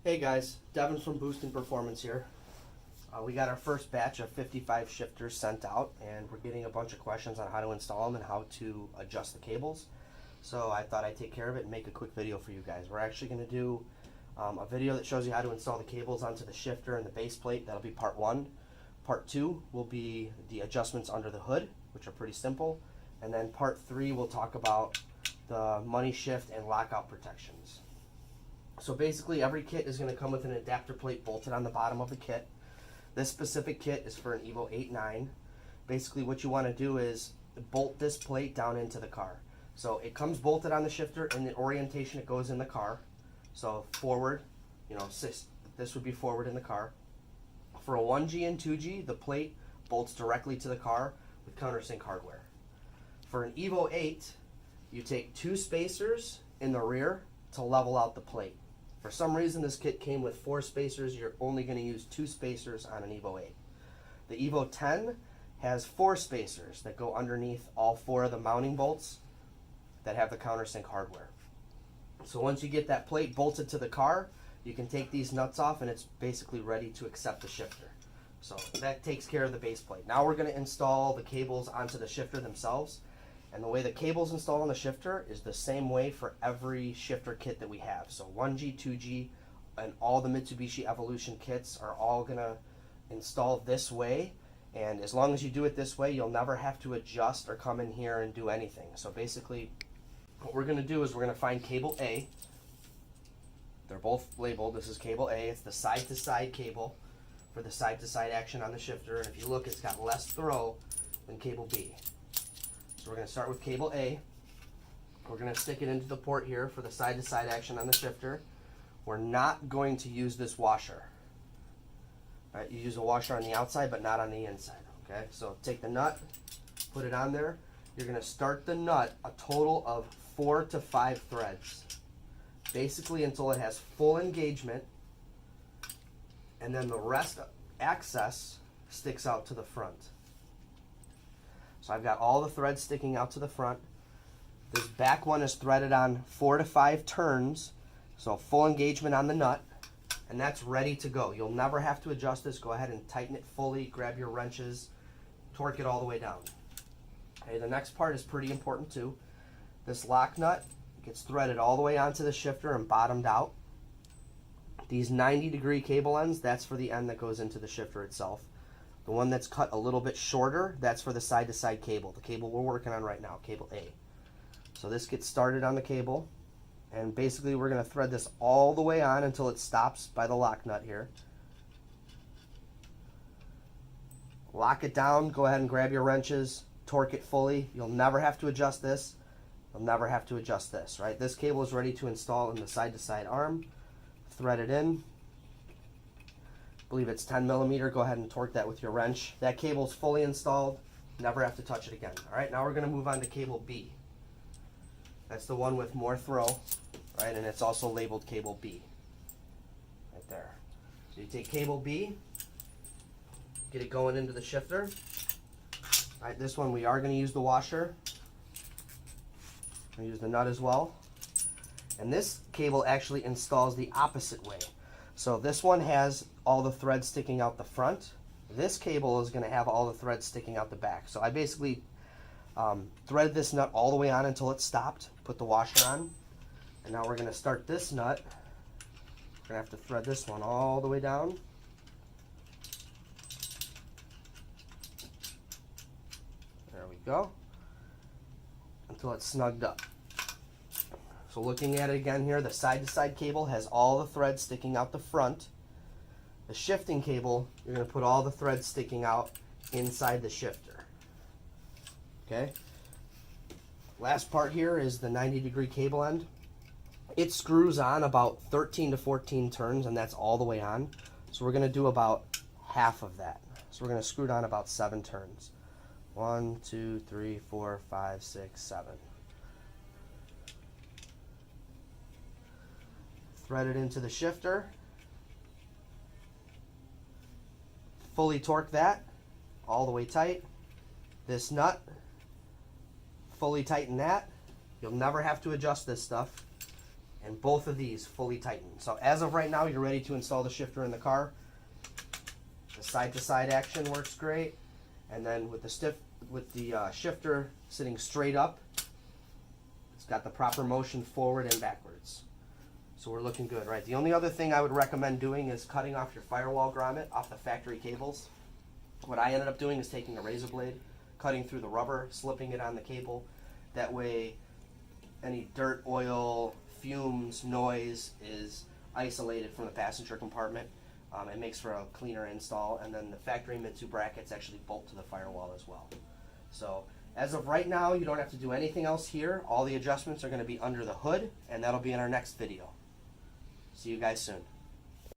Hey guys, Devin from Boostin Performance here. We got our first batch of 55 shifters sent out, and we're getting a bunch of questions on how to install them and how to adjust the cables. So I thought I'd take care of it and make a quick video for you guys. We're actually going to do a video that shows you how to install the cables onto the shifter and the base plate. That'll be part one. Part two will be the adjustments under the hood, which are pretty simple. And then part three, we'll talk about the money shift and lockout protections. So basically every kit is going to come with an adapter plate bolted on the bottom of the kit. This specific kit is for an Evo 8.9. Basically what you want to do is bolt this plate down into the car. So it comes bolted on the shifter, and the orientation it goes in the car. So forward, this would be forward in the car. For a 1G and 2G, the plate bolts directly to the car with countersink hardware. For an Evo 8, you take two spacers in the rear to level out the plate. For some reason, this kit came with 4 spacers. You're only going to use 2 spacers on an Evo 8. The Evo 10 has 4 spacers that go underneath all 4 of the mounting bolts that have the countersink hardware. So once you get that plate bolted to the car, you can take these nuts off and it's basically ready to accept the shifter. So that takes care of the base plate. Now we're going to install the cables onto the shifter themselves. And the way the cables install on the shifter is the same way for every shifter kit that we have. So 1G, 2G, and all the Mitsubishi Evolution kits are all going to install this way. And as long as you do it this way, you'll never have to adjust or come in here and do anything. So basically, what we're going to do is we're going to find cable A. They're both labeled. This is cable A. It's the side-to-side cable for the side-to-side action on the shifter. And if you look, it's got less throw than cable B. So we're going to start with cable A. We're going to stick it into the port here for the side-to-side action on the shifter. We're not going to use this washer. All right, you use a washer on the outside, but not on the inside. Okay, so take the nut, put it on there. You're going to start the nut a total of 4 to 5 threads, basically until it has full engagement, and then the rest access sticks out to the front. So I've got all the threads sticking out to the front. This back one is threaded on 4 to 5 turns, so full engagement on the nut, and that's ready to go. You'll never have to adjust this. Go ahead and tighten it fully, grab your wrenches, torque it all the way down. Okay, the next part is pretty important too. This lock nut gets threaded all the way onto the shifter and bottomed out. These 90-degree cable ends, that's for the end that goes into the shifter itself. The one that's cut a little bit shorter, that's for the side-to-side cable, the cable we're working on right now, cable A. So this gets started on the cable, and basically we're going to thread this all the way on until it stops by the lock nut here. Lock it down, go ahead and grab your wrenches, torque it fully. You'll never have to adjust this. You'll never have to adjust this, right? This cable is ready to install in the side-to-side arm. Thread it in. I believe it's 10 millimeter. Go ahead and torque that with your wrench. That cable's fully installed. Never have to touch it again. All right, now we're going to move on to cable B. That's the one with more throw, right? And it's also labeled cable B, right there. So you take cable B, get it going into the shifter. All right, this one we are going to use the washer. We'll use the nut as well. And this cable actually installs the opposite way. So this one has all the threads sticking out the front. This cable is going to have all the threads sticking out the back. So I basically threaded this nut all the way on until it stopped, put the washer on, and now we're going to start this nut. We're going to have to thread this one all the way down. There we go. Until it's snugged up. So looking at it again here, the side-to-side cable has all the threads sticking out the front. The shifting cable, you're going to put all the threads sticking out inside the shifter. Okay? Last part here is the 90-degree cable end. It screws on about 13 to 14 turns, and that's all the way on. So we're going to do about half of that. So we're going to screw it on about 7 turns. 1, 2, 3, 4, 5, 6, 7. Thread it into the shifter. Fully torque that all the way tight. This nut, fully tighten that. You'll never have to adjust this stuff. and both of these fully tightened. So as of right now, you're ready to install the shifter in the car. The side-to-side action works great, and then with the shifter sitting straight up, it's got the proper motion forward and backwards. So we're looking good, right? The only other thing I would recommend doing is cutting off your firewall grommet off the factory cables. What I ended up doing is taking a razor blade, cutting through the rubber, slipping it on the cable. That way any dirt, oil, fumes, noise is isolated from the passenger compartment. It makes for a cleaner install, and then the factory Mitsu brackets actually bolt to the firewall as well. So as of right now, you don't have to do anything else here. All the adjustments are going to be under the hood, and that'll be in our next video. See you guys soon.